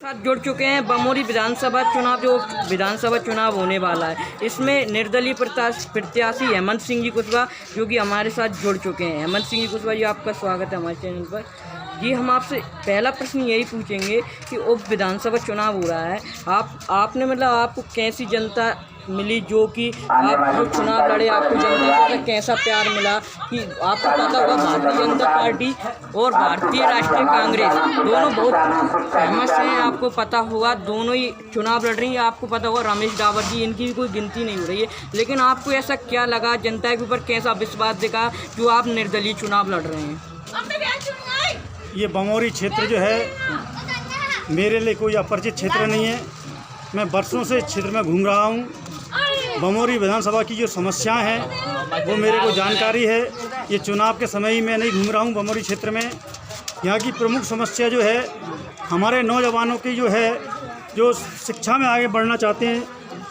साथ जुड़ चुके हैं। बमोरी विधानसभा चुनाव जो विधानसभा चुनाव होने वाला है, इसमें निर्दलीय प्रत्याशी हेमंत सिंह जी कुशवाहा जो कि हमारे साथ जुड़ चुके हैं। हेमंत सिंह जी कुशवाहा जी, आपका स्वागत है हमारे चैनल पर। जी, हम आपसे पहला प्रश्न यही पूछेंगे कि उप विधानसभा चुनाव हो रहा है, आपने मतलब आपको कैसी जनता मिली, जो कि आप जो चुनाव लड़े आपको जनता से कैसा प्यार मिला? कि आपको पता होगा भारतीय जनता पार्टी और भारतीय राष्ट्रीय कांग्रेस दोनों बहुत फेमस हैं, आपको पता होगा, दोनों ही चुनाव लड़ रही हैं। आपको पता होगा रमेश डावर जी, इनकी भी कोई गिनती नहीं हो रही है, लेकिन आपको ऐसा क्या लगा, जनता के ऊपर कैसा विश्वास दिखा जो आप निर्दलीय चुनाव लड़ रहे हैं? ये बमोरी क्षेत्र जो है मेरे लिए कोई अपरिचित क्षेत्र नहीं है। मैं वर्षों से इस क्षेत्र में घूम रहा हूँ। बमोरी विधानसभा की जो समस्याएं हैं वो मेरे को जानकारी है। ये चुनाव के समय ही मैं नहीं घूम रहा हूँ बमोरी क्षेत्र में। यहाँ की प्रमुख समस्या जो है, हमारे नौजवानों की जो है, जो शिक्षा में आगे बढ़ना चाहते हैं,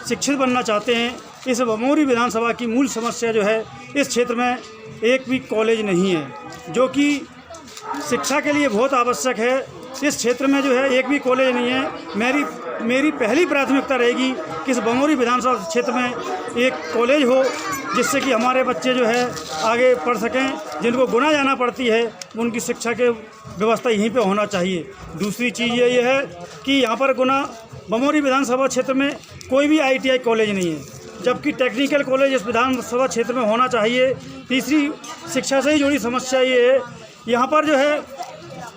शिक्षित बनना चाहते हैं, इस बमोरी विधानसभा की मूल समस्या जो है, इस क्षेत्र में एक भी कॉलेज नहीं है, जो कि शिक्षा के लिए बहुत आवश्यक है। इस क्षेत्र में जो है एक भी कॉलेज नहीं है। मेरी पहली प्राथमिकता रहेगी कि इस बमोरी विधानसभा क्षेत्र में एक कॉलेज हो, जिससे कि हमारे बच्चे जो है आगे पढ़ सकें। जिनको गुना जाना पड़ती है, उनकी शिक्षा के व्यवस्था यहीं पे होना चाहिए। दूसरी चीज़ ये है कि यहाँ पर गुना बमोरी विधानसभा क्षेत्र में कोई भी ITI कॉलेज नहीं है, जबकि टेक्निकल कॉलेज इस विधानसभा क्षेत्र में होना चाहिए। तीसरी, शिक्षा से ही जुड़ी समस्या ये है, यहाँ पर जो है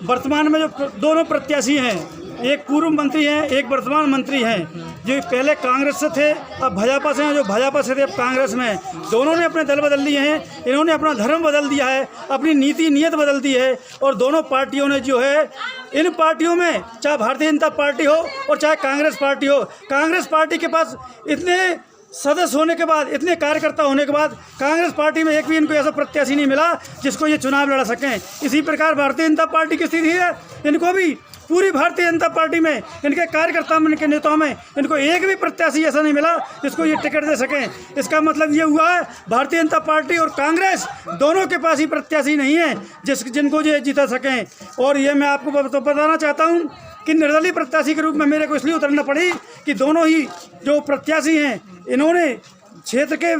वर्तमान में जो दोनों प्रत्याशी हैं, एक पूर्व मंत्री हैं, एक वर्तमान मंत्री हैं, जो पहले कांग्रेस से थे अब भाजपा से हैं, जो भाजपा से थे अब कांग्रेस में। दोनों ने अपने दल बदल लिए हैं, इन्होंने अपना धर्म बदल दिया है, अपनी नीति नीयत बदल दी है। और दोनों पार्टियों ने जो है, इन पार्टियों में चाहे भारतीय जनता पार्टी हो और चाहे कांग्रेस पार्टी हो, कांग्रेस पार्टी के पास इतने सदस्य होने के बाद, इतने कार्यकर्ता होने के बाद, कांग्रेस पार्टी में एक भी इनको ऐसा प्रत्याशी नहीं मिला जिसको ये चुनाव लड़ा सकें। इसी प्रकार भारतीय जनता पार्टी की स्थिति है, इनको भी पूरी भारतीय जनता पार्टी में, इनके कार्यकर्ता में, इनके नेताओं में, इनको एक भी प्रत्याशी ऐसा नहीं मिला जिसको ये टिकट दे सकें। इसका मतलब ये हुआ है भारतीय जनता पार्टी और कांग्रेस दोनों के पास ही प्रत्याशी नहीं है जिनको ये जिता सकें। और ये मैं आपको तो बताना चाहता हूँ कि निर्दलीय प्रत्याशी के रूप में मेरे को इसलिए उतरना पड़ी कि दोनों ही जो प्रत्याशी हैं, इन्होंने क्षेत्र के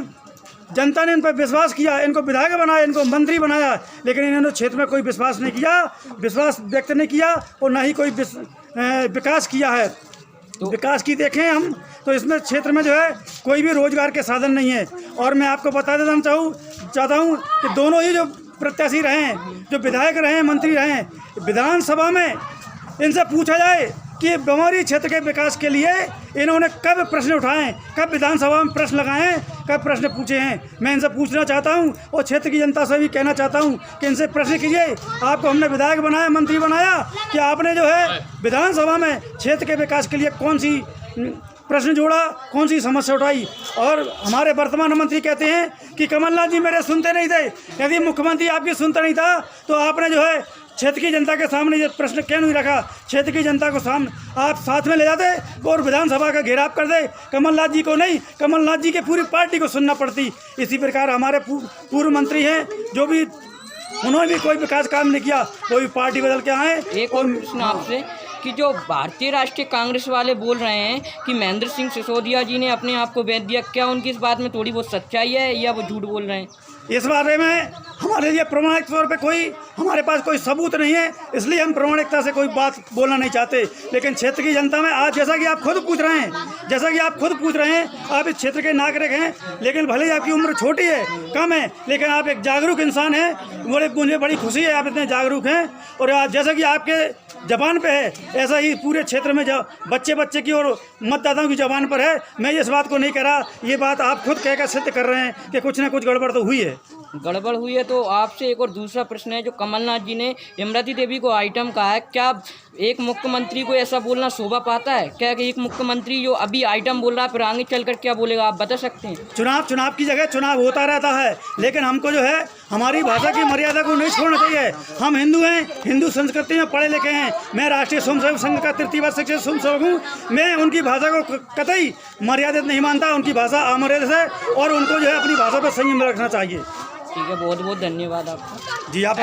जनता ने इन पर विश्वास किया, इनको विधायक बनाया, इनको मंत्री बनाया, लेकिन इन्होंने क्षेत्र में कोई विश्वास नहीं किया, विश्वास व्यक्त नहीं किया और ना ही कोई विकास किया है। तो विकास की देखें हम तो इसमें क्षेत्र में जो है कोई भी रोजगार के साधन नहीं है। और मैं आपको बता देना चाहता हूँ कि दोनों ही जो प्रत्याशी रहे हैं, जो विधायक रहे हैं, मंत्री रहे हैं, विधानसभा में इनसे पूछा जाए कि बमोरी क्षेत्र के विकास के लिए इन्होंने कब प्रश्न उठाएं, कब विधानसभा में प्रश्न लगाएं, कब प्रश्न पूछे हैं। मैं इनसे पूछना चाहता हूं और क्षेत्र की जनता से भी कहना चाहता हूं कि इनसे प्रश्न कीजिए। आपको हमने विधायक बनाया, मंत्री बनाया, कि आपने जो है विधानसभा में क्षेत्र के विकास के लिए कौन सी प्रश्न जोड़ा, कौन सी समस्या उठाई? और हमारे वर्तमान मंत्री कहते हैं कि कमलनाथ जी मेरे सुनते नहीं थे। यदि मुख्यमंत्री आपकी सुनता नहीं था तो आपने जो है क्षेत्र की जनता के सामने ये प्रश्न क्यों नहीं रखा? क्षेत्र की जनता को सामने आप साथ में ले जाते और विधानसभा का घेराव कर दे। कमलनाथ जी को नहीं, कमलनाथ जी की पूरी पार्टी को सुनना पड़ती। इसी प्रकार हमारे पूर्व मंत्री हैं, जो भी उन्होंने भी कोई विकास काम नहीं किया, कोई पार्टी बदल के आए। एक और प्रश्न आपसे कि जो भारतीय राष्ट्रीय कांग्रेस वाले बोल रहे हैं कि महेंद्र सिंह सिसोदिया जी ने अपने आप को बेच दिया, क्या उनकी इस बात में थोड़ी बहुत सच्चाई है या वो झूठ बोल रहे हैं? इस बारे में हमारे लिए प्रमाणिक तौर पे हमारे पास कोई सबूत नहीं है, इसलिए हम प्रमाणिकता से कोई बात बोलना नहीं चाहते। लेकिन क्षेत्र की जनता में आज जैसा कि आप खुद पूछ रहे हैं, आप इस क्षेत्र के नागरिक हैं, लेकिन भले ही आपकी उम्र छोटी है, कम है, लेकिन आप एक जागरूक इंसान हैं। मुझे बड़ी खुशी है आप इतने जागरूक हैं। और आज जैसा कि आपके जबान पे है, ऐसा ही पूरे क्षेत्र में बच्चे की और मतदाताओं की जबान पर है। मैं इस बात को नहीं कह रहा, ये बात आप खुद कहकर सिद्ध कर रहे हैं कि कुछ ना कुछ गड़बड़ तो हुई है। गड़बड़ हुई है तो आपसे एक और दूसरा प्रश्न है, जो कमलनाथ जी ने इमरती देवी को आइटम कहा है, क्या एक मुख्यमंत्री को ऐसा बोलना शोभा पाता है? क्या एक मुख्यमंत्री जो अभी आइटम बोल रहा है फिर आगे चलकर क्या बोलेगा, आप बता सकते हैं? चुनाव की जगह चुनाव होता रहता है, लेकिन हमको जो है हमारी भाषा की मर्यादा को नहीं छोड़ना चाहिए। हम हिंदू हैं, हिंदू संस्कृति में पढ़े लिखे हैं। मैं राष्ट्रीय स्वयंसेवक संघ का तृतीय वर्ष शिक्षक स्वयंसेवक हूँ। मैं उनकी भाषा को कतई मर्यादित नहीं मानता। उनकी भाषा अमर्यादित है और उनको जो है अपनी भाषा पर संयम रखना चाहिए। ठीक है, बहुत बहुत धन्यवाद आपका। जी, आप